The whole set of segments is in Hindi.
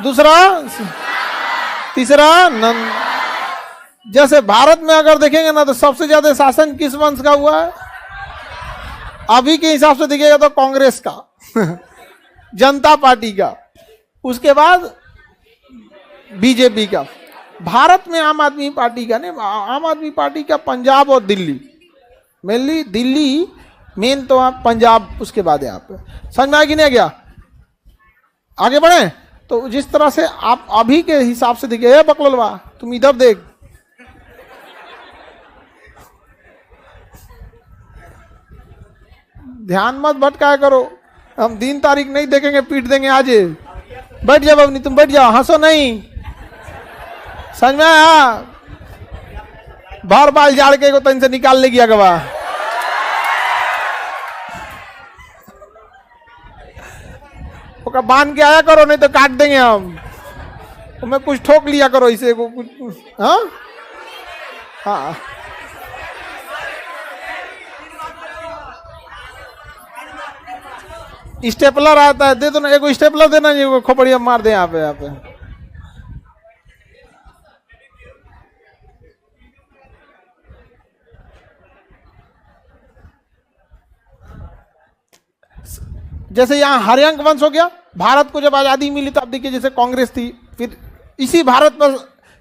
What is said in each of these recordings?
दूसरा, तीसरा नंद। जैसे भारत में अगर देखेंगे ना तो सबसे ज्यादा शासन किस वंश का हुआ है? अभी के हिसाब से देखिएगा तो कांग्रेस का जनता पार्टी का, उसके बाद बीजेपी का। भारत में आम आदमी पार्टी का नहीं, आम आदमी पार्टी का पंजाब और दिल्ली, मेनली दिल्ली मेन, तो आप पंजाब उसके बाद यहाँ पे। समझ में आया कि नहीं गया? आगे बढ़े तो जिस तरह से आप अभी के हिसाब से देखिए, बकलवा तुम इधर देख, ध्यान मत भटकाया करो, हम दिन तारीख नहीं देखेंगे, पीट देंगे आज। बैठ जाओ बबनी, तुम बैठ जाओ, हंसो नहीं। समझ में आया? बार बाल झाड़ के को तन से निकाल ले गया गवा। ओका बांध के आया करो, नहीं तो काट देंगे हम। तुम्हें कुछ ठोक लिया करो इसे को कुछ। हाँ हाँ, स्टेपलर आता है, दे दो ना, एक स्टेपलर देना, ये खोपड़िया मार दे यहाँ पे, यहाँ पे। जैसे यहाँ हरियांक वंश हो गया, भारत को जब आजादी मिली तो आप देखिए जैसे कांग्रेस थी, फिर इसी भारत पर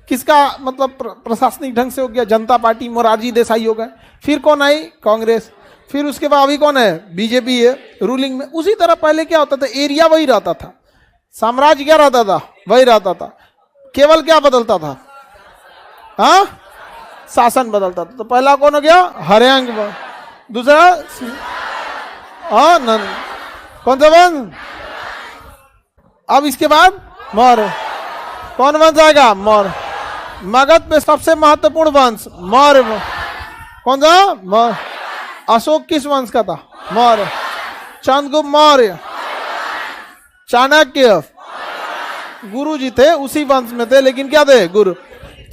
किसका मतलब प्रशासनिक ढंग से हो गया? जनता पार्टी, मोरारजी देसाई हो गए। फिर कौन आई? कांग्रेस। फिर उसके बाद अभी कौन है? बीजेपी है रूलिंग में। उसी तरह पहले क्या होता था, एरिया वही रहता था, साम्राज्य क्या रहता था, वही रहता था, केवल क्या बदलता था? हाँ, शासन बदलता था। तो पहला कौन हो गया? हरियांक। दूसरा हाँ नंद। कौन सा वंश? अब इसके बाद मौर्य। कौन वंश आएगा? मौर्य। मगध में सबसे महत्वपूर्ण वंश मौर्य। कौन सा? मौर्य। अशोक किस वंश का था? मौर्य। चंद्रगुप्त मौर्य, चाणक्य गुरु जी थे, उसी वंश में थे, लेकिन क्या थे? गुरु।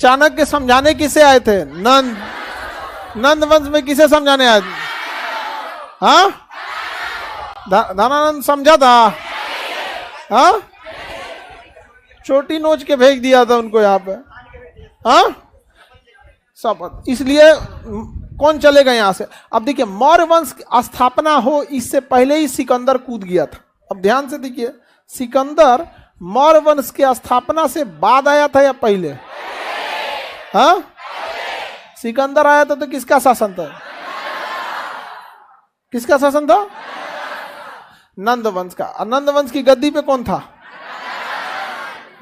चाणक्य समझाने किसे आए थे? नंद। नंद वंश में किसे समझाने आए थे? हाँ, धनानंद समझा था? हाँ, चोटी नोच के भेज दिया था उनको यहाँ पे। हाँ, सब। इसलिए कौन चलेगा यहाँ से? अब देखिए, मौर्य वंश की स्थापना हो इससे पहले ही सिकंदर कूद गया था। अब ध्यान से देखिए, सिकंदर मौर्य वंश की स्थापना से बाद आया था या पहले? हाँ, सिकंदर आया था तो किसका शासन था? किसका शासन था? नंद वंश का। नंद वंश की गद्दी पे कौन था?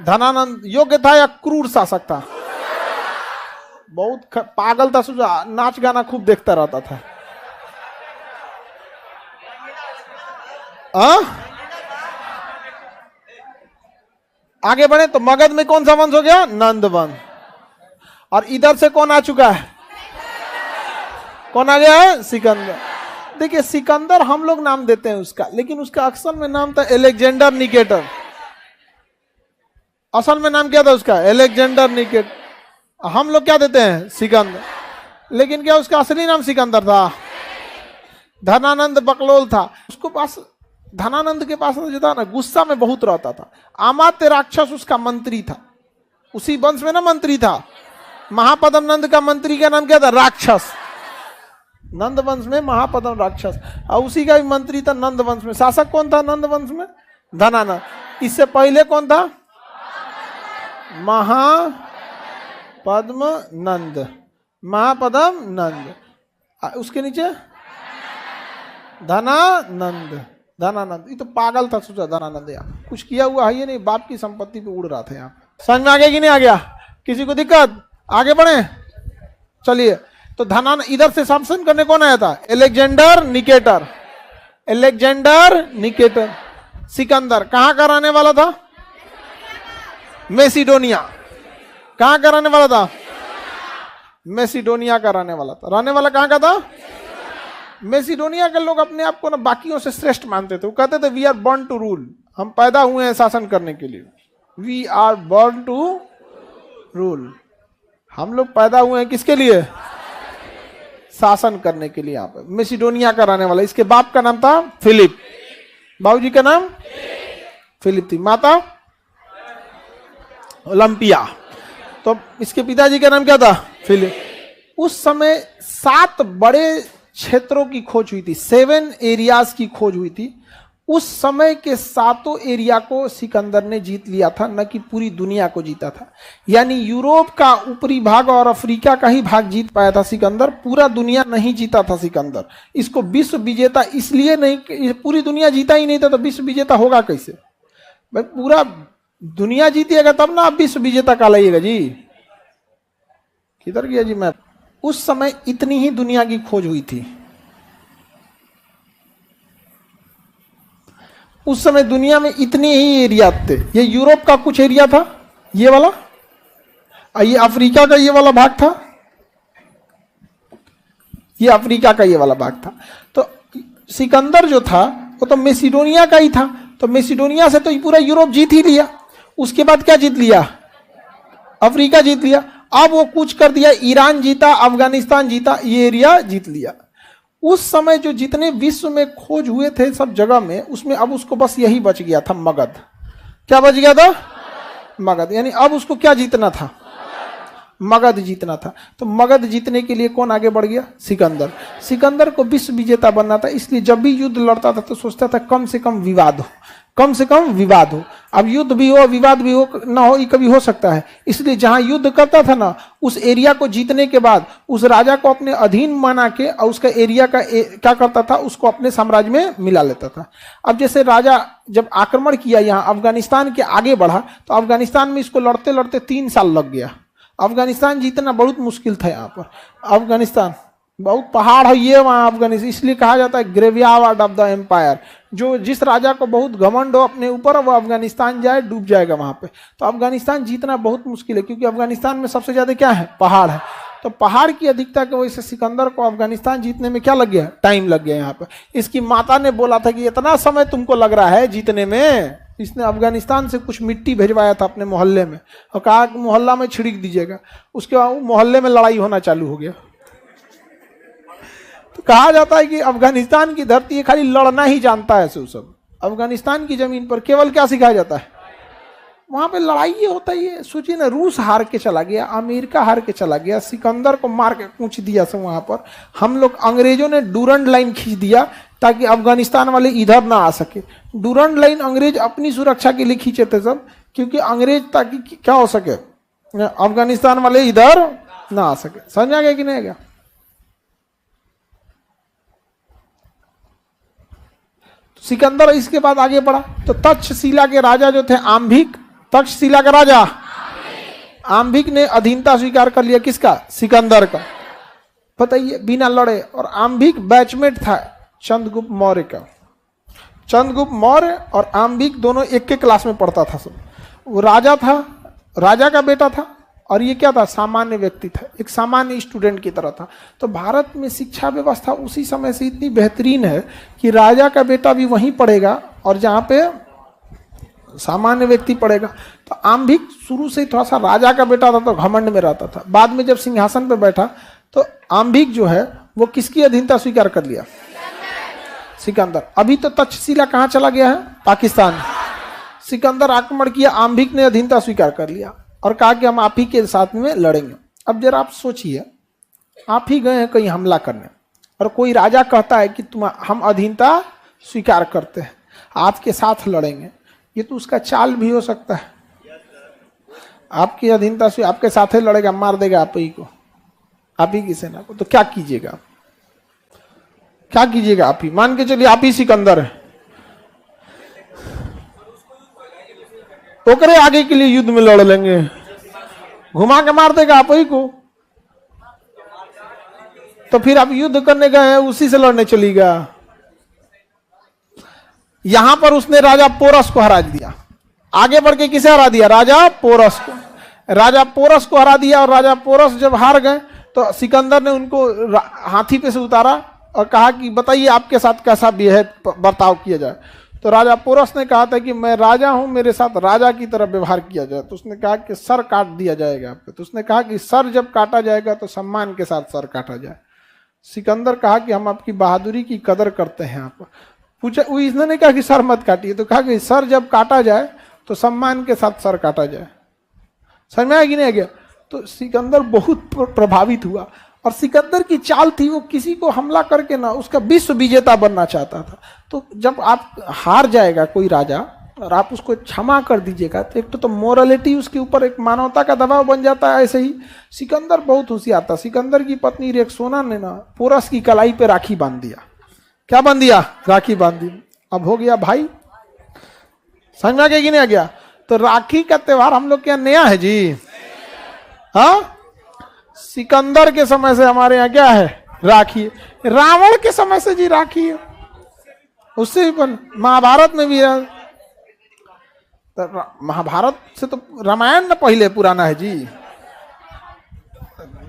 धनानंद। योग्य था या क्रूर शासक था? बहुत पागल था, सोचा नाच गाना खूब देखता रहता था। आगे बढ़े तो मगध में कौन सा वंश हो गया? नंद वंश। और इधर से कौन आ चुका है? कौन आ गया है? सिकंदर। देखिए, सिकंदर हम लोग नाम देते हैं उसका, लेकिन उसका असल में नाम था एलेक्जेंडर निकेटर। असल में नाम क्या था उसका? Alexander Nicator. हम लोग क्या देते हैं? सिकंदर। लेकिन क्या उसका असली नाम सिकंदर था? धनानंद बकलोल था। उसको पास, धनानंद के पास जो था ना, गुस्सा में बहुत रहता था। अमात्य राक्षस उसका मंत्री था, उसी वंश में ना मंत्री था। महापद्म नंद का मंत्री का नाम क्या था? राक्षस। नंद वंश में महापद्म राक्षस, और उसी का भी मंत्री था नंद वंश में। शासक कौन था नंद वंश में? धनानंद। इससे पहले कौन था? महापद्म नंद। महापद्म नंद। उसके नीचे धनानंद। धनानंद, ये तो पागल था, सोचा धनानंद यार कुछ किया हुआ है ये नहीं, बाप की संपत्ति पे उड़ रहा था। यहाँ समझ में आ गया कि नहीं आ गया? किसी को दिक्कत? आगे बढ़े चलिए। तो धनानंद इधर से शासन करने कौन आया था? Alexander Nicator. Alexander Nicator. Sikandar कहां का रहने वाला था? मैसिडोनिया। कहां का रहने वाला था? मैसिडोनिया का रहने वाला था। रहने वाला कहां का था? मैसिडोनिया के लोग अपने आप को ना बाकियों से श्रेष्ठ मानते थे। वो कहते थे we are born to rule, हम पैदा हुए हैं शासन करने के लिए। We are born to rule, हम लोग पैदा हुए हैं किसके लिए? शासन करने के लिए। यहाँ पे मैसिडोनिया का रहने वाला। इसके बाप का नाम था फिलिप, बाबूजी का नाम फिलिप थी, माता ओलंपिया। तो इसके पिताजी का नाम क्या था? फिलिप। उस समय 7 बड़े क्षेत्रों की खोज हुई थी, 7 एरियाज की खोज हुई थी। उस समय के 7 एरिया को सिकंदर ने जीत लिया था, न कि पूरी दुनिया को जीता था। यानी यूरोप का ऊपरी भाग और अफ्रीका का ही भाग जीत पाया था सिकंदर, पूरा दुनिया नहीं जीता था सिकंदर। इसको विश्व विजेता इसलिए नहीं, पूरी दुनिया जीता ही नहीं था तो विश्व विजेता होगा कैसे भाई? पूरा दुनिया जीतिएगा तब ना आप विश्व विजेता कहलाइएगा जी। किधर गया जी मैप? उस समय इतनी ही दुनिया की खोज हुई थी। उस समय दुनिया में इतने ही एरिया थे। ये यूरोप का कुछ एरिया था, ये वाला, ये अफ्रीका का ये वाला भाग था, ये अफ्रीका का ये वाला भाग था। तो सिकंदर जो था वो तो मैसिडोनिया का ही था, तो मैसिडोनिया से तो पूरा यूरोप जीत ही लिया। उसके बाद क्या जीत लिया? अफ्रीका जीत लिया। अब वो कुछ कर दिया, ईरान जीता, अफगानिस्तान जीता, ये एरिया जीत लिया। उस समय जो जितने विश्व में खोज हुए थे सब जगह में, उसमें अब उसको बस यही बच गया था, मगध। क्या बच गया था? मगध। यानी अब उसको क्या जीतना था? मगध जीतना था। तो मगध जीतने के लिए कौन आगे बढ़ गया? सिकंदर। सिकंदर को विश्व विजेता बनना था, इसलिए जब भी युद्ध लड़ता था तो सोचता था कम से कम विवाद हो, कम से कम विवाद हो। अब युद्ध भी हो, विवाद भी हो, ना हो, ये कभी हो सकता है। इसलिए जहां युद्ध करता था ना, उस एरिया को जीतने के बाद उस राजा को अपने अधीन बना के और उसका एरिया का क्या करता था, उसको अपने साम्राज्य में मिला लेता था। अब जैसे राजा जब आक्रमण किया यहाँ अफगानिस्तान के आगे बढ़ा, तो अफगानिस्तान में इसको लड़ते लड़ते 3 साल लग गया। अफगानिस्तान जीतना बहुत मुश्किल था। यहाँ पर अफगानिस्तान बहुत पहाड़ है ये वहाँ अफगानिस्तान, इसलिए कहा जाता है ग्रेवयार्ड ऑफ द एम्पायर। जो जिस राजा को बहुत घमंड हो अपने ऊपर, वो अफगानिस्तान जाए डूब जाएगा वहाँ पे। तो अफगानिस्तान जीतना बहुत मुश्किल है, क्योंकि अफगानिस्तान में सबसे ज्यादा क्या है? पहाड़ है। तो पहाड़ की अधिकता की वजह से सिकंदर को अफगानिस्तान जीतने में क्या लग गया? टाइम लग गया। यहाँ पे इसकी माता ने बोला था कि इतना समय तुमको लग रहा है जीतने में। इसने अफगानिस्तान से कुछ मिट्टी भिजवाया था अपने मोहल्ले में और कहा कि मोहल्ला में छिड़क दीजिएगा। उसके बाद मोहल्ले में लड़ाई होना चालू हो गया। तो कहा जाता है कि अफगानिस्तान की धरती है, खाली लड़ना ही जानता है सब। अफगानिस्तान की जमीन पर केवल क्या सिखाया जाता है? वहां पे लड़ाई ये होता ही है। सोचिए ना, रूस हार के चला गया, अमेरिका हार के चला गया, सिकंदर को मार के कूच दिया सब वहां पर। हम लोग अंग्रेजों ने डूरंड लाइन खींच दिया ताकि अफगानिस्तान वाले इधर ना आ सके। डूरंड लाइन अंग्रेज अपनी सुरक्षा के लिए खींचे थे सब, क्योंकि अंग्रेज ताकि क्या हो सके, अफगानिस्तान वाले इधर ना आ सके। समझ आ गया कि नहीं गया? सिकंदर इसके बाद आगे बढ़ा तो तक्षशिला के राजा जो थे आम्भिक, तक्षशिला का राजा आम्भिक ने अधीनता स्वीकार कर लिया। किसका? सिकंदर का। बताइए, बिना लड़े। और आम्भिक बैचमेट था चंद्रगुप्त मौर्य का। चंद्रगुप्त मौर्य और आम्भिक दोनों एक के क्लास में पढ़ता था सब। वो राजा था, राजा का बेटा था, और ये क्या था? सामान्य व्यक्ति था, एक सामान्य स्टूडेंट की तरह था। तो भारत में शिक्षा व्यवस्था उसी समय से इतनी बेहतरीन है कि राजा का बेटा भी वहीं पढ़ेगा और जहाँ पे सामान्य व्यक्ति पढ़ेगा। तो आम्भिक शुरू से थोड़ा सा राजा का बेटा था तो घमंड में रहता था। बाद में जब सिंहासन पर बैठा तो आम्भिक जो है वो किसकी अधीनता स्वीकार कर लिया? सिकंदर। अभी तो तक्षशिला कहाँ चला गया है? पाकिस्तान। सिकंदर आक्रमण किया, आम्भिक ने अधीनता स्वीकार कर लिया और कहा कि हम आप ही के साथ में लड़ेंगे। अब जरा आप सोचिए, आप ही गए हैं कहीं हमला करने और कोई राजा कहता है कि हम अधीनता स्वीकार करते हैं, आपके साथ लड़ेंगे। ये तो उसका चाल भी हो सकता है। आपकी अधीनता से आपके साथ ही लड़ेगा, मार देगा आप ही को, आप ही की सेना को। तो क्या कीजिएगा? क्या कीजिएगा? आप ही मान के चलिए आप ही सिकंदर है, ओकरे आगे के लिए युद्ध में लड़ लेंगे, घुमा के मार देगा आप ही को। तो फिर आप युद्ध करने गए हैं, उसी से लड़ने चलेगा। यहां पर उसने राजा पोरस को हरा दिया। आगे बढ़ के किसे हरा दिया? राजा पोरस को। राजा पोरस को हरा दिया और राजा पोरस जब हार गए तो सिकंदर ने उनको हाथी पे से उतारा और कहा कि बताइए आपके साथ कैसा बर्ताव किया जाए। तो राजा पोरस ने कहा था कि मैं राजा हूं, मेरे साथ राजा की तरह व्यवहार किया जाए। तो उसने कहा कि सर काट दिया जाएगा आपको। तो उसने कहा कि सर जब काटा जाएगा तो सम्मान के साथ सर काटा जाए। सिकंदर कहा कि हम आपकी बहादुरी की कदर करते हैं। आप पूछा, वो इसने नहीं कहा कि सर मत काटिए, तो कहा कि सर जब काटा जाए तो सम्मान के साथ सर काटा जाए। समझ में आया कि नहीं आ गया? तो सिकंदर बहुत प्रभावित हुआ और सिकंदर की चाल थी वो किसी को हमला करके ना उसका विश्व विजेता बनना चाहता था। तो जब आप हार जाएगा कोई राजा और आप उसको क्षमा कर दीजिएगा तो एक तो मोरलिटी उसके ऊपर एक मानवता का दबाव बन जाता है। ऐसे ही सिकंदर बहुत होशियार था। सिकंदर की पत्नी रेक्सोना ने ना पोरस की कलाई पे राखी बांध दिया। क्या बांध दिया? राखी बांध दी। अब हो गया भाई। समझ में आ गया कि नहीं आ गया? तो राखी का त्योहार हम लोग के यहाँ नया है जी। हाँ, सिकंदर के समय से हमारे यहाँ क्या है? राखी। रावण के समय से जी राखी है। उससे भी महाभारत में भी है। तो महाभारत से तो रामायण ना पहले पुराना है जी।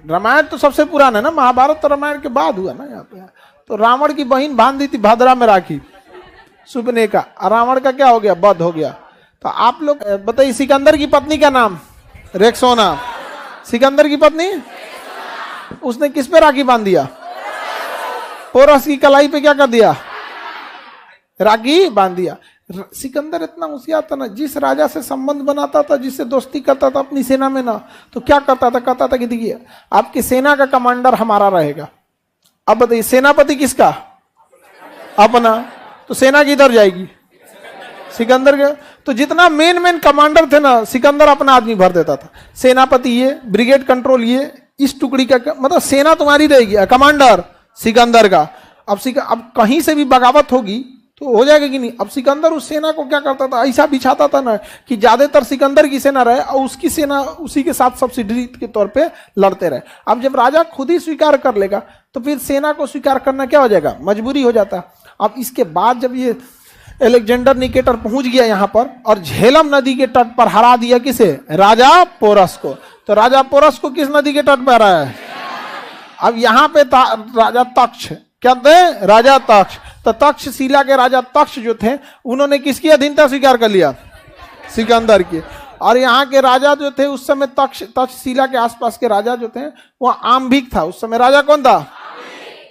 रामायण तो सबसे पुराना है ना, महाभारत तो रामायण के बाद हुआ ना यहाँ पे। तो रावण की बहन बांध दी थी भादरा में राखी, सुपने का। रावण का क्या हो गया? वध हो गया। तो आप लोग बताइए, सिकंदर की पत्नी का नाम? रेक्सोना। सिकंदर की पत्नी, उसने किस पे राखी बांध दिया? पोरस की कलाई पे क्या कर दिया? राखी बांध दिया। सिकंदर इतना होशियार था ना, जिस राजा से संबंध बनाता था, जिससे दोस्ती करता था अपनी सेना में ना, तो क्या करता था? कहता था कि देखिए आपकी सेना का कमांडर हमारा रहेगा। अब बताइए सेनापति किसका? अपना। तो सेना किधर जाएगी? सिकंदर के। तो जितना मेन कमांडर थे ना, सिकंदर अपना आदमी भर देता था। सेनापति ये, ब्रिगेड कंट्रोल ये, इस टुकड़ी का मतलब सेना तुम्हारी रहेगी, कमांडर सिकंदर का। अब कहीं से भी बगावत होगी तो हो जाएगा कि नहीं? अब सिकंदर उस सेना को क्या करता था? ऐसा बिछाता था ना कि ज्यादातर सिकंदर की सेना रहे और उसकी सेना उसी के साथ सब्सिडरी के तौर पे लड़ते रहे। अब जब राजा खुद ही स्वीकार कर लेगा तो फिर सेना को स्वीकार करना क्या हो जाएगा? मजबूरी हो जाता। अब इसके बाद जब ये अलेक्जेंडर निकेटर पहुंच गया यहाँ पर और झेलम नदी के तट पर हरा दिया किसे? राजा पोरस को। तो राजा पोरस को किस नदी के तट पर हराया है? अब यहाँ पे था राजा तक्ष। क्या थे? राजा तक्ष। तो तक्षशिला के राजा तक्ष जो थे उन्होंने किसकी अधीनता स्वीकार कर लिया? सिकंदर की। और यहाँ के राजा जो थे उस समय तक्षशिला के आसपास के राजा जो थे वो आम्भिक था। उस समय राजा कौन था?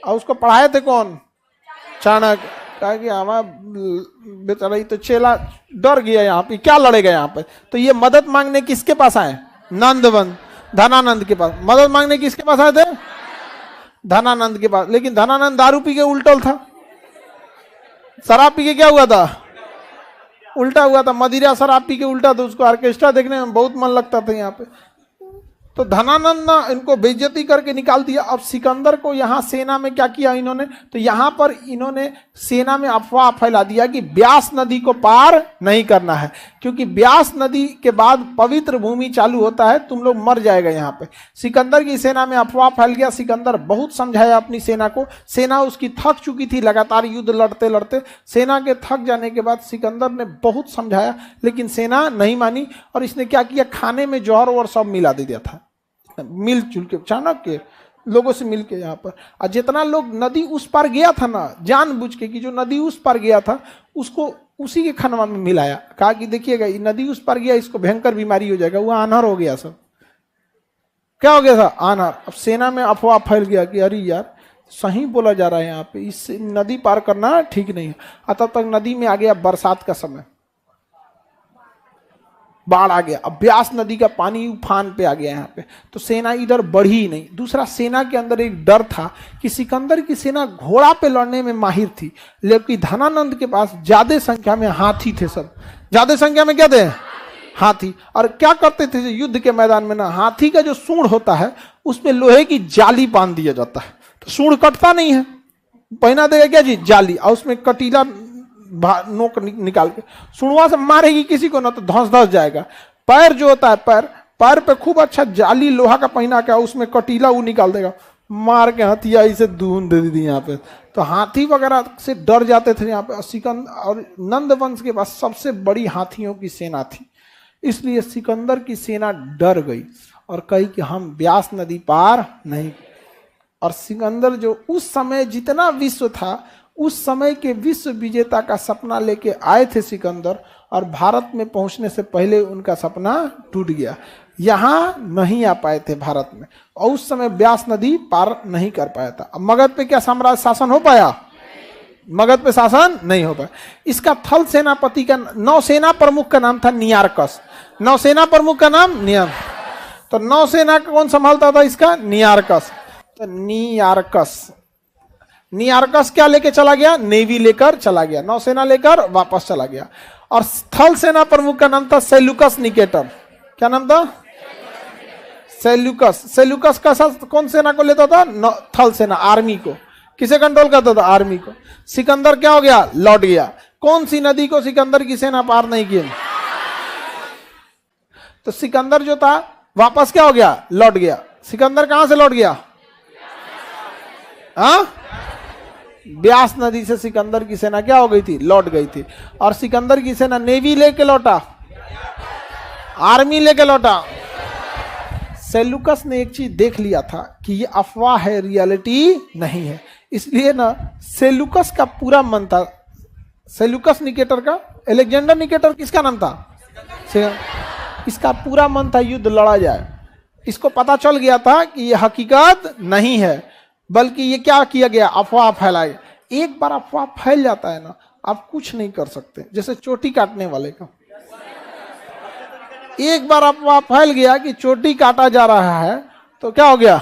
और उसको पढ़ाए थे कौन? चाणक्य। कहा कि हमारा बेचारा तो चेला डर गया, यहाँ पे क्या लड़ेगा यहाँ पे। तो ये मदद मांगने किसके पास आए? नंदवन, धनानंद के पास। मदद मांगने किसके पास आए थे? धनानंद के पास। लेकिन धनानंद दारू पी के उल्टल था। शराब पी के क्या हुआ था? उल्टा हुआ था। मदिरा शराब पी के उल्टा था। उसको ऑर्केस्ट्रा देखने में बहुत मन लगता था यहाँ पे। तो धनानंद ना इनको बेइज्जती करके निकाल दिया। अब सिकंदर को यहाँ सेना में क्या किया इन्होंने? तो यहाँ पर इन्होंने सेना में अफवाह फैला दिया कि ब्यास नदी को पार नहीं करना है, क्योंकि ब्यास नदी के बाद पवित्र भूमि चालू होता है, तुम लोग मर जाएगा यहाँ पे। सिकंदर की सेना में अफवाह फैल गया। सिकंदर बहुत समझाया अपनी सेना को। सेना उसकी थक चुकी थी लगातार युद्ध लड़ते लड़ते। सेना के थक जाने के बाद सिकंदर ने बहुत समझाया, लेकिन सेना नहीं मानी। और इसने क्या किया? खाने में जौहर और सब मिला दे दिया था, मिलजुल के चाणक्य लोगों से मिलके यहाँ पर। और जितना लोग नदी उस पार गया था ना, जानबूझ के कि जो नदी उस पार गया था उसको उसी के खानवा में मिलाया। कहा कि देखिएगा ये नदी उस पार गया, इसको भयंकर बीमारी हो जाएगा। वो आन्हर हो गया। सब क्या हो गया था? आन्हर। अब सेना में अफवाह फैल गया कि अरे यार सही बोला जा रहा है यहाँ पे, इस नदी पार करना ठीक नहीं है। तब तक नदी में आ गया बरसात का समय, बाढ़ आ गया। अब ब्यास नदी का पानी उफान पे आ गया यहाँ पे। तो सेना इधर बढ़ी ही नहीं। दूसरा, सेना के अंदर एक डर था कि सिकंदर की सेना घोड़ा पे लड़ने में माहिर थी, लेकिन धनानंद के पास ज्यादा संख्या में हाथी थे। सब ज्यादा संख्या में क्या थे? हाथी। और क्या करते थे युद्ध के मैदान में ना, हाथी का जो सूंड होता है उसमें लोहे की जाली बांध दिया जाता है, तो सूंड कटता नहीं है। पहना देगा क्या जी? जाली। और उसमें कटीला नोक निकाल के सुनवा से मारेगी किसी को ना तो धंस जाएगा। पैर जो होता है, पैर पे खूब अच्छा जाली लोहा का पहना के उसमें कटीला वो निकाल देगा, मार के हथिया इसे दून दे दी यहाँ पे। तो हाथी वगैरह से डर जाते थे यहाँ पे। सिकंदर और नंद वंश के पास सबसे बड़ी हाथियों की सेना थी, इसलिए सिकंदर की सेना डर गई और कही कि हम ब्यास नदी पार नहीं। और सिकंदर जो उस समय जितना विश्व था, उस समय के विश्व विजेता का सपना लेके आए थे सिकंदर, और भारत में पहुंचने से पहले उनका सपना टूट गया। यहाँ नहीं आ पाए थे भारत में, और उस समय ब्यास नदी पार नहीं कर पाया था। अब मगध पे क्या साम्राज्य शासन हो पाया? मगध पे शासन नहीं हो पाया। इसका थल सेनापति का, नौसेना प्रमुख का नाम था नियारकस। नौसेना प्रमुख का नाम तो नौसेना का कौन संभालता था इसका? नियार्कस। तो नियार्कस क्या लेके चला गया? नेवी लेकर चला गया, नौसेना लेकर वापस चला गया। और थल सेना प्रमुख का नाम था सेल्यूकस निकेटर। क्या नाम था? सेल्यूकस। सेल्यूकस का साथ कौन सेना को लेता था? थल सेना, आर्मी को। किसे कंट्रोल करता था? आर्मी को। सिकंदर क्या हो गया? लौट गया। कौन सी नदी को सिकंदर की सेना पार नहीं की? तो सिकंदर जो था वापस क्या हो गया? लौट गया। सिकंदर कहां से लौट गया? हाँ, ब्यास नदी से सिकंदर की सेना क्या हो गई थी? लौट गई थी। और सिकंदर की सेना नेवी लेके लौटा, आर्मी लेके लौटा। सेल्यूकस ने एक चीज देख लिया था कि ये अफवाह है, रियलिटी नहीं है। इसलिए ना सेल्यूकस का पूरा मन था, सेल्यूकस निकेटर का, अलेक्जेंडर निकेटर किसका नाम था? इसका पूरा मन था युद्ध लड़ा जाए। इसको पता चल गया था कि ये हकीकत नहीं है, बल्कि ये क्या किया गया? अफवाह फैलाई। एक बार अफवाह फैल जाता है ना, आप कुछ नहीं कर सकते। जैसे चोटी काटने वाले का, एक बार अफवाह फैल गया कि चोटी काटा जा रहा है, तो क्या हो गया?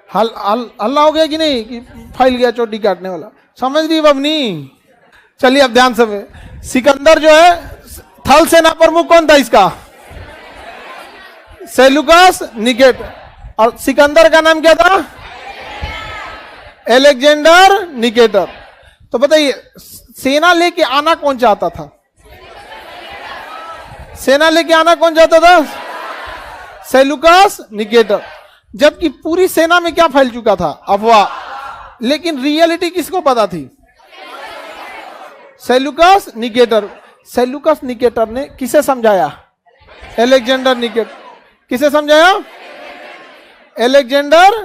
हल्ला हो गया कि नहीं? कि फैल गया चोटी काटने वाला। समझ रही बबनी? चलिए अब ध्यान से, सिकंदर जो है थल सेना प्रमुख कौन था इसका? Seleucus Nicator. और सिकंदर का नाम क्या था? Alexander Nicator. तो बताइए, सेना लेके आना कौन चाहता था? सेना लेके आना कौन चाहता था? Seleucus Nicator. जबकि पूरी सेना में क्या फैल चुका था? अफवाह। लेकिन रियलिटी किसको पता थी? Seleucus Nicator. सेल्यूकस निकेटर ने किसे समझाया? Alexander Nicator. किसे समझाया? अलेक्जेंडर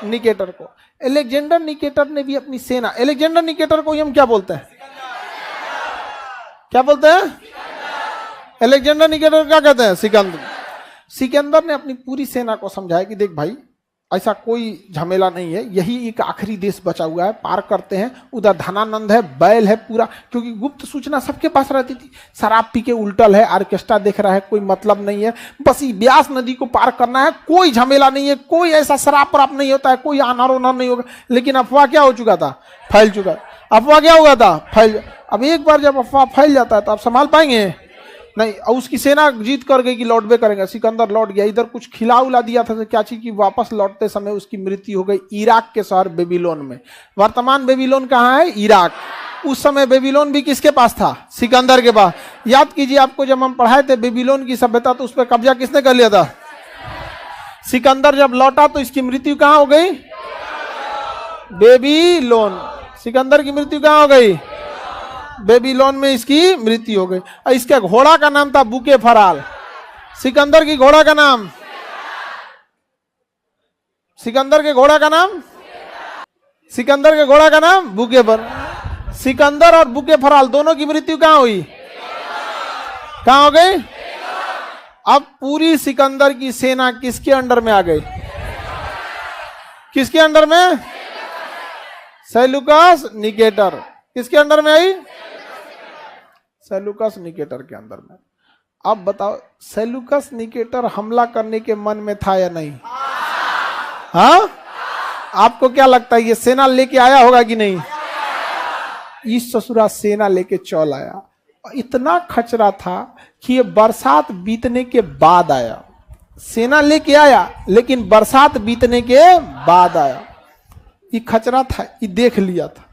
निकेटर को। अलेक्जेंडर निकेटर ने भी अपनी सेना, अलेक्जेंडर निकेटर को हम क्या बोलते हैं? क्या बोलते हैं? अलेक्जेंडर निकेटर क्या कहते हैं? सिकंदर। सिकंदर ने अपनी पूरी सेना को समझाया कि देख भाई, ऐसा कोई झमेला नहीं है, यही एक आखिरी देश बचा हुआ है, पार करते हैं। उधर धनानंद है, बैल है पूरा, क्योंकि गुप्त सूचना सबके पास रहती थी। शराब पी के उल्टल है, ऑर्केस्ट्रा देख रहा है, कोई मतलब नहीं है, बस ये ब्यास नदी को पार करना है, कोई झमेला नहीं है, कोई ऐसा शराब पराप नहीं होता है, कोई अनार उनार नहीं होगा। लेकिन अफवाह क्या हो चुका था? फैल चुका। अफवाह क्या हुआ था? फैल। अब एक बार जब अफवाह फैल जाता है तो आप संभाल पाएंगे नहीं। उसकी सेना जीत कर गई कि लौटबे करेंगे। सिकंदर लौट गया, इधर कुछ खिला उला दिया था, क्या चीज की, वापस लौटते समय उसकी मृत्यु हो गई इराक के शहर बेबीलोन में। वर्तमान बेबीलोन कहाँ है? इराक। उस समय बेबीलोन भी किसके पास था? सिकंदर के पास। याद कीजिए, आपको जब हम पढ़ाए थे बेबीलोन की सभ्यता, तो उस पर कब्जा किसने कर लिया था? सिकंदर जब लौटा तो इसकी मृत्यु कहाँ हो गई? बेबीलोन। सिकंदर की मृत्यु कहाँ हो गई? बेबीलोन में इसकी मृत्यु हो गई। और इसके घोड़ा का नाम था बुके फराल। सिकंदर की घोड़ा का नाम, सिकंदर के घोड़ा का नाम, सिकंदर के घोड़ा का नाम बुके फराल। सिकंदर और बुके फराल दोनों की मृत्यु कहां हुई? कहां हो गई? अब पूरी सिकंदर की सेना किसके अंडर में आ गई? किसके अंडर में? Seleucus Nicator. किसके अंडर में आई? सेल्यूकस निकेटर के अंदर में। अब बताओ, सेल्यूकस निकेटर हमला करने के मन में था या नहीं? हाँ, आपको क्या लगता है, ये सेना लेके आया होगा कि नहीं? इस ससुरा सेना लेके चल आया। इतना खचरा था कि ये बरसात बीतने के बाद आया। सेना लेके आया, लेकिन बरसात बीतने के बाद आया। ये खचरा था, ये देख लिया था,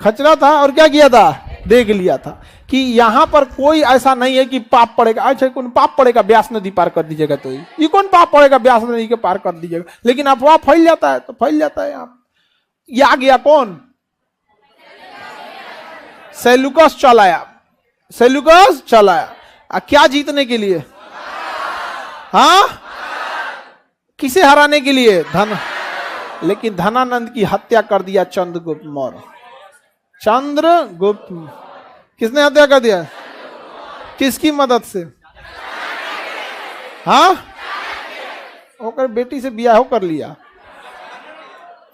खचरा था और क्या किया था? देख लिया था कि यहां पर कोई ऐसा नहीं है कि पाप पड़ेगा। अच्छा, कौन पाप पड़ेगा? ब्यास नदी पार कर दीजिएगा। तो ये कौन पाप पड़ेगा? ब्यास नदी के पार कर दीजिएगा। लेकिन अफवाह फैल जाता है तो फैल जाता है। यहाँ ये आ गया कौन? सेल्यूकस चल आया। सेल्यूकस चल आया। क्या जीतने के लिए? हाँ, किसे हराने के लिए? धन। लेकिन धनानंद की हत्या कर दिया चंद्रगुप्त मौर्य। चंद्रगुप्त किसने हत्या कर दिया? किसकी मदद से? हाँ, होकर बेटी से ब्याह कर लिया।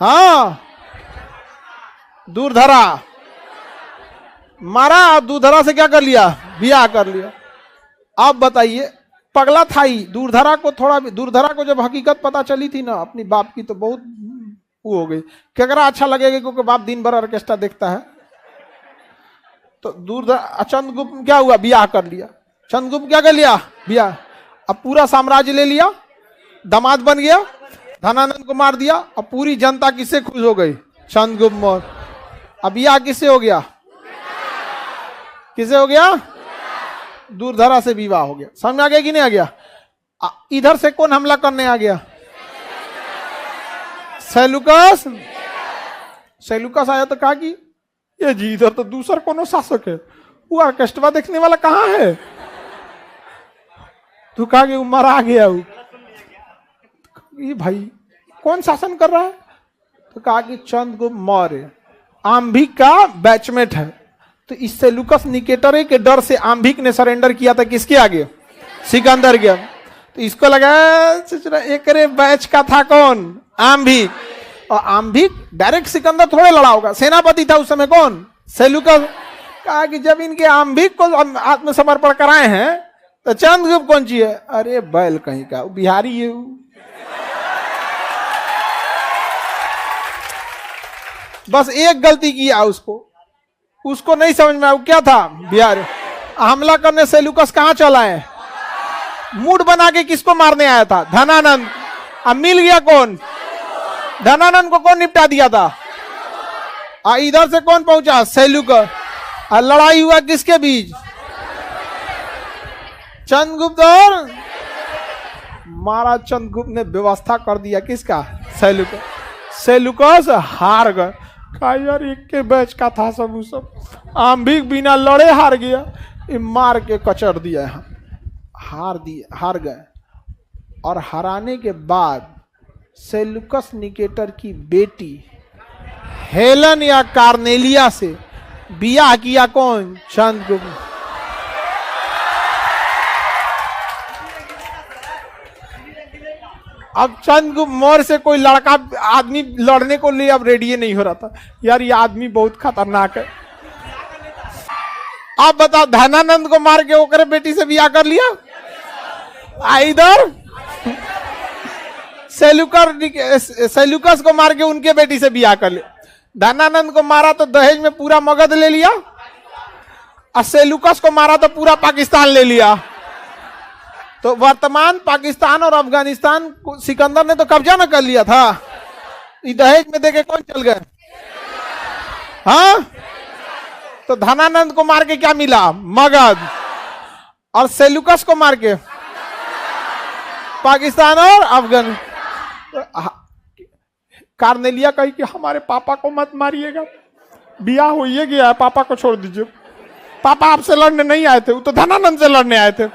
हाँ, दूरधरा मारा और दूरधरा से क्या कर लिया? ब्याह कर लिया। आप बताइए, पगला था ही। दूरधरा को थोड़ा भी, दूरधरा को जब हकीकत पता चली थी ना अपनी बाप की, तो बहुत वो हो गई। केकरा अच्छा लगेगा, क्योंकि बाप दिन भर ऑर्केस्ट्रा देखता है। तो दूरधरा, चंद्रगुप्त क्या हुआ, ब्याह कर लिया। चंद्रगुप्त क्या कर लिया, ब्याह। अब पूरा साम्राज्य ले लिया, दामाद बन गया, धनानंद को मार दिया। अब पूरी जनता किससे खुश हो गई, चंद्रगुप्त मौर्य। अब ब्याह किससे हो गया, किससे हो गया, दूरधरा से विवाह हो गया। समझ में आ गया कि नहीं आ गया। इधर से कौन हमला करने आ गया, सेलुकस। सेलुकस आया तो कहा कि ये जी इधर तो दूसरा कौन शासक है, वो ऑर्केस्ट्रा देखने वाला कहाँ है। तो कहा कि उमर आ गया वो, ये भाई कौन शासन कर रहा है। तो कहा कि चंद्रगुप्त मौर्य आम्भिक का बैचमेट है। तो इस सेलुकस निकेटर के डर से आम्भिक ने सरेंडर किया था किसके आगे, सिकंदर के। तो इसको लगा एक बैच का था कौन, आम्भिक। और आम्भिक डायरेक्ट सिकंदर थोड़े लड़ा होगा, सेनापति था उस समय कौन, सेलुकस। कहा कि जब इनके आम्भिक को आत्मसमर्पण कराए हैं तो चंद्रगुप्त कौन ची है, अरे बैल कहीं का, बिहारी है। बस एक गलती किया उसको नहीं समझ में आया, क्या था, बिहार। हमला करने सेलुकस कहां चला है, मूड बना के किसको मारने आया था, धनानंद। अब मिल गया कौन, धनानंद को कौन निपटा दिया था। इधर से कौन पहुंचा, सेलुकस। लड़ाई हुआ किसके बीच, चंद्रगुप्त और महाराज चंद्रगुप्त ने व्यवस्था कर दिया किसका, सेलुकस। सेलुकस हार गए। कहा यार एक के बैच का था सब आम्भिक बिना लड़े हार गया, ये मार के कचर दिया है। हार गए। और हराने के बाद सेलुकस निकेटर की बेटी हेलन या कार्नेलिया से बियाह किया कौन, चंद्रगुप्त। अब चंद्रगुप्त मौर्य से कोई लड़का आदमी लड़ने को लिए अब रेडी नहीं हो रहा था, यार ये आदमी बहुत खतरनाक है। आप बताओ, धनानंद को मार के ओकरे बेटी से ब्याह कर लिया। इधर सेलुकस को मार के उनके बेटी से ब्याह कर लिया। धनानंद को मारा तो दहेज में पूरा मगध ले लिया, और सेलुकस को मारा तो पूरा पाकिस्तान ले लिया। तो वर्तमान पाकिस्तान और अफगानिस्तान को सिकंदर ने तो कब्जा न कर लिया था, दहेज में देके कौन चल गए, हाँ। तो धनानंद को मार के क्या मिला, मगध। और सेलुकस को मार के पाकिस्तान और अफगान। कार्नेलिया कही कि हमारे पापा को मत मारिएगा, बियाह हो ही गया है, पापा को छोड़ दीजिए। पापा आपसे लड़ने नहीं आए थे, वो तो धनानंद से लड़ने आए थे,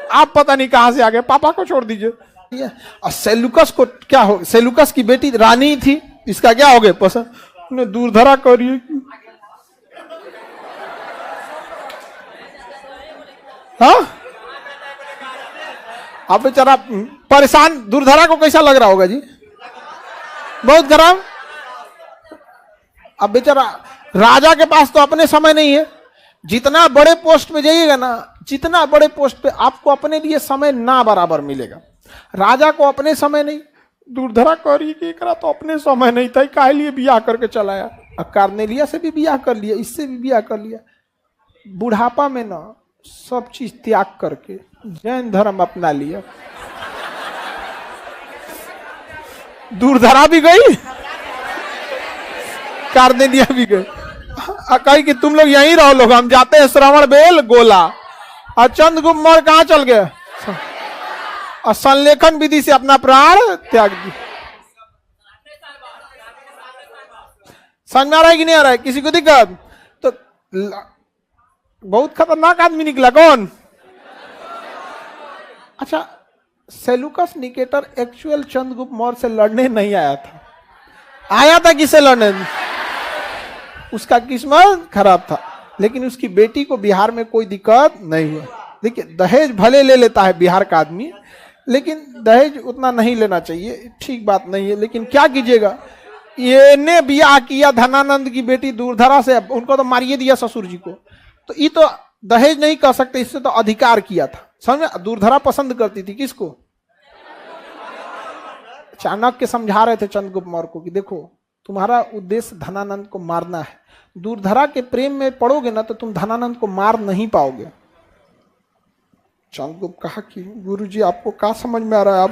आप पता नहीं कहां से आ गए, पापा को छोड़ दीजिए। और सेलुकस को क्या हो, सेलुकस की बेटी रानी थी, इसका क्या हो गया पसंद, उन्हें दूरधरा करिए। हाँ, अब बेचारा परेशान, दूरधरा को कैसा लग रहा होगा जी, बहुत खराब। अब बेचारा राजा के पास तो अपने समय नहीं है। जितना बड़े पोस्ट पे जाइएगा ना, जितना बड़े पोस्ट पे आपको अपने लिए समय ना बराबर मिलेगा। राजा को अपने समय नहीं, दूरधरा करी कि करा तो अपने समय नहीं था, काहे लिए बियाह करके चलाया। कार्नेलिया से भी बियाह कर लिया, इससे भी बियाह कर लिया। बुढ़ापा में ना सब चीज त्याग करके जैन धर्म अपना लिया। दूरधरा भी गई, कार्नेलिया भी गई। कही कि तुम लोग यहीं रहो, लोग हम जाते हैं श्रवण बेल गोला। और चंद्रगुप्त मौर्य कहां चल गए, और संलेखन विधि से अपना प्राण त्याग दिया। समझ में आ रहा है कि नहीं आ रहा है, किसी को दिक्कत। तो बहुत खतरनाक आदमी निकला कौन, अच्छा Seleucus Nicator actual Chandragupta Maurya से लड़ने नहीं आया था, आया था किससे लड़ने, उसका किस्मत खराब था। लेकिन उसकी बेटी को बिहार में कोई दिक्कत नहीं हुआ। देखिए दहेज भले ले लेता है बिहार का आदमी, लेकिन दहेज उतना नहीं लेना चाहिए, ठीक बात नहीं है। लेकिन क्या कीजिएगा, ये ने ब्याह किया धनानंद की बेटी दूरधरा से, उनको तो मारिए दिया ससुर जी को, तो ये तो दहेज नहीं कह सकते, इससे तो अधिकार किया था। समझ में? दूरधरा पसंद करती थी किसको? चाणक्य समझा रहे थे चंद्रगुप्त मौर्य को कि देखो तुम्हारा उद्देश्य धनानंद को मारना है, दूरधरा के प्रेम में पड़ोगे ना तो तुम धनानंद को मार नहीं पाओगे। चंद्रगुप्त कहा कि गुरुजी आपको क्या समझ में आ रहा है?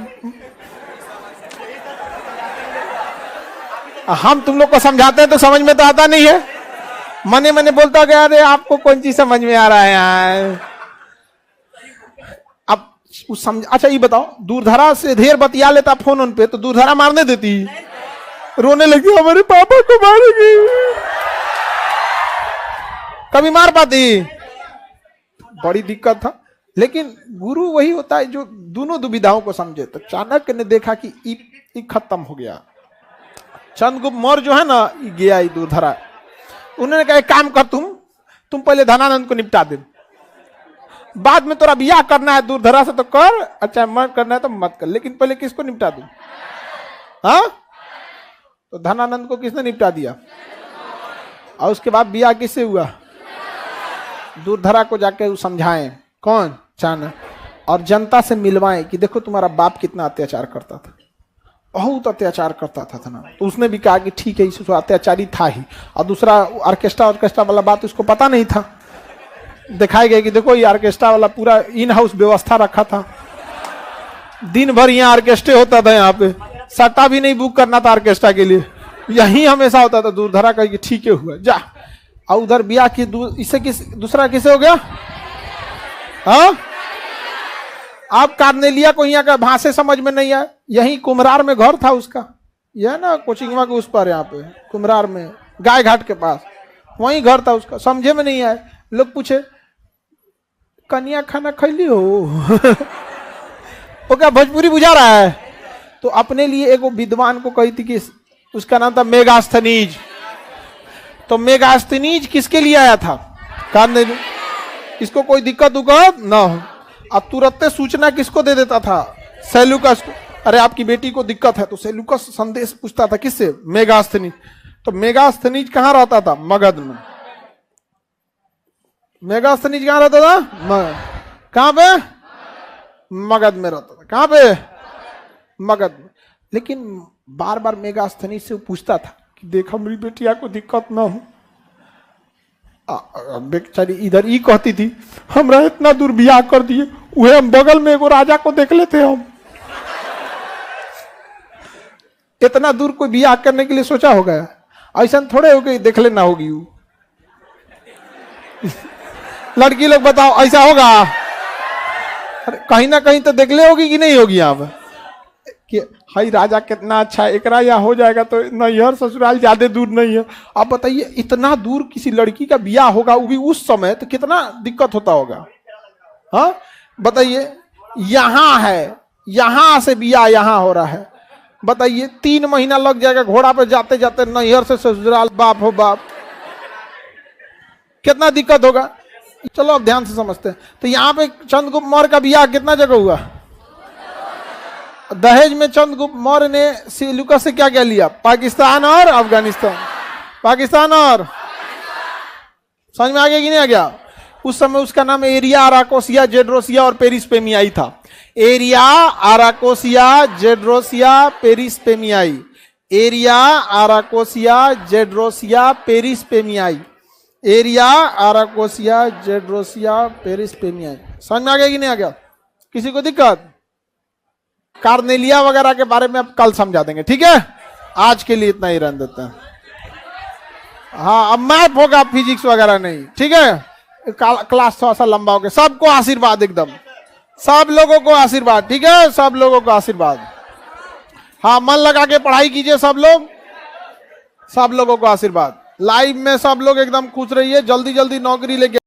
आप हम तुम लोग को समझाते हैं तो समझ में तो आता नहीं है, मने मने बोलता गया अरे आपको कौन चीज समझ में आ रहा है यार। अब उस समझ, अच्छा ये बताओ दूरधरा से ढेर बतिया लेता फोन उन पे तो दूरधरा मारने देती? रोने लगी हमारे पापा को मारेगी, कभी मार पाती? बड़ी दिक्कत था। लेकिन गुरु वही होता है जो दोनों दुविधाओं को समझे। तो चाणक्य ने देखा कि ये खत्म हो गया, चंद्रगुप्त मौर्य जो है ना ये गया ये दूरधरा। उन्होंने कहा एक काम कर, तुम पहले धनानंद को निपटा दे, बाद में तोरा बियाह करना है दूरधरा से तो कर, अच्छा मत करना है तो मत कर, लेकिन पहले किसको निपटा दू? हाँ, तो धनानंद को किसने निपटा दिया? और उसके बाद बियाह किससे हुआ? दूरधरा को जाके समझाएं, कौन? चाणक्य, और जनता से मिलवाएं कि देखो तुम्हारा बाप कितना अत्याचार करता था, बहुत अत्याचार करता था ना। तो उसने भी कहा कि ठीक है, इस अत्याचारी था ही। और दूसरा ऑर्केस्ट्रा वाला बात उसको पता नहीं था, दिखाई गई कि देखो ये ऑर्केस्ट्रा वाला पूरा इन हाउस व्यवस्था रखा था, दिन भर यहाँ ऑर्केस्ट्रे होता था, यहाँ पे सट्टा भी नहीं बुक करना था ऑर्केस्ट्रा के लिए, यही हमेशा होता था। दूरधरा का कि ठीक है हुआ जा, और उधर ब्याह की इससे दूसरा किसे हो गया? हाँ, आप कार्नेलिया को यहाँ का भाषा समझ में नहीं आया, यही कुम्हरार में घर था उसका, यह ना कोचिंगवा के उस पर, यहाँ पे कुम्हरार में गाय घाट के पास, वही घर था उसका, समझे में नहीं आया। लोग पूछे कन्या खाना खैली हो वो क्या भोजपुरी बुझा रहा है? तो अपने लिए एक विद्वान को कही थी कि उसका नाम था मेगास्थनीज। तो मेगास्थनीज किसके लिए आया था? कार्नेलिया, इसको कोई दिक्कत ना हो, अब तुरंत सूचना किसको दे देता था? सेल्यूकस को। अरे आपकी बेटी को दिक्कत है, तो सेल्यूकस संदेश पूछता था किससे? मेगास्थनीज। तो मेगास्थनीज कहाँ रहता था? मगध में। मेगास्थनीज कहाँ रहता था? कहाँ पे? मगध में रहता था। कहाँ पे? मगध में। लेकिन बार बार मेगास्थनीज से पूछता था कि देखो मेरी बेटिया को दिक्कत ना हो। बेचारी इधर ही कहती थी हमरा इतना दूर बियाह कर दिए, वह हम बगल में एगो राजा को देख लेते, हम इतना दूर कोई बियाह करने के लिए सोचा होगा? ऐसा थोड़े हो गई देख लेना होगी वो लड़की लोग बताओ ऐसा होगा? अरे कहीं ना कहीं तो देख ले होगी कि नहीं होगी? आप कि हाई राजा कितना अच्छा है, एकरा या हो जाएगा तो नैहर ससुराल ज्यादा दूर नहीं है। आप बताइए इतना दूर किसी लड़की का बियाह होगा, वो भी उस समय, तो कितना दिक्कत होता होगा? हाँ बताइए, यहाँ है, यहाँ से बियाह यहाँ हो रहा है, बताइए 3 महीना लग जाएगा घोड़ा पे जाते जाते नैहर से ससुराल, बाप हो बाप, कितना दिक्कत होगा। चलो अब ध्यान से समझते हैं। तो यहाँ पे चंद्रगुप्त मौर्य का बियाह कितना जगह हुआ? दहेज में चंद्रगुप्त मौर्य ने सेल्यूकस से क्या क्या लिया? पाकिस्तान और अफगानिस्तान। पाकिस्तान और, समझ में आ गया कि नहीं आ गया? उस समय उसका नाम एरिया आराकोसिया जेड्रोसिया और पेरिस्पेमियाई था। Aria Arachosia Gedrosia Paropamisadae, Aria Arachosia Gedrosia Paropamisadae, Aria Arachosia Gedrosia Paropamisadae. समझ में आ गया कि नहीं आ गया? किसी को दिक्कत? कार्नेलिया वगैरह के बारे में अब कल समझा देंगे, ठीक है? आज के लिए इतना ही रहने देते हैं। हाँ, अब मैथ होगा, फिजिक्स वगैरह नहीं, ठीक है? क्लास थोड़ा सा लंबा हो गया। सबको आशीर्वाद, एकदम सब लोगों को आशीर्वाद, ठीक है? सब लोगों को आशीर्वाद। हाँ, मन लगा के पढ़ाई कीजिए सब लोग, सब लोगों को आशीर्वाद। लाइफ में सब लोग एकदम खुश रहिए, जल्दी जल्दी नौकरी लेके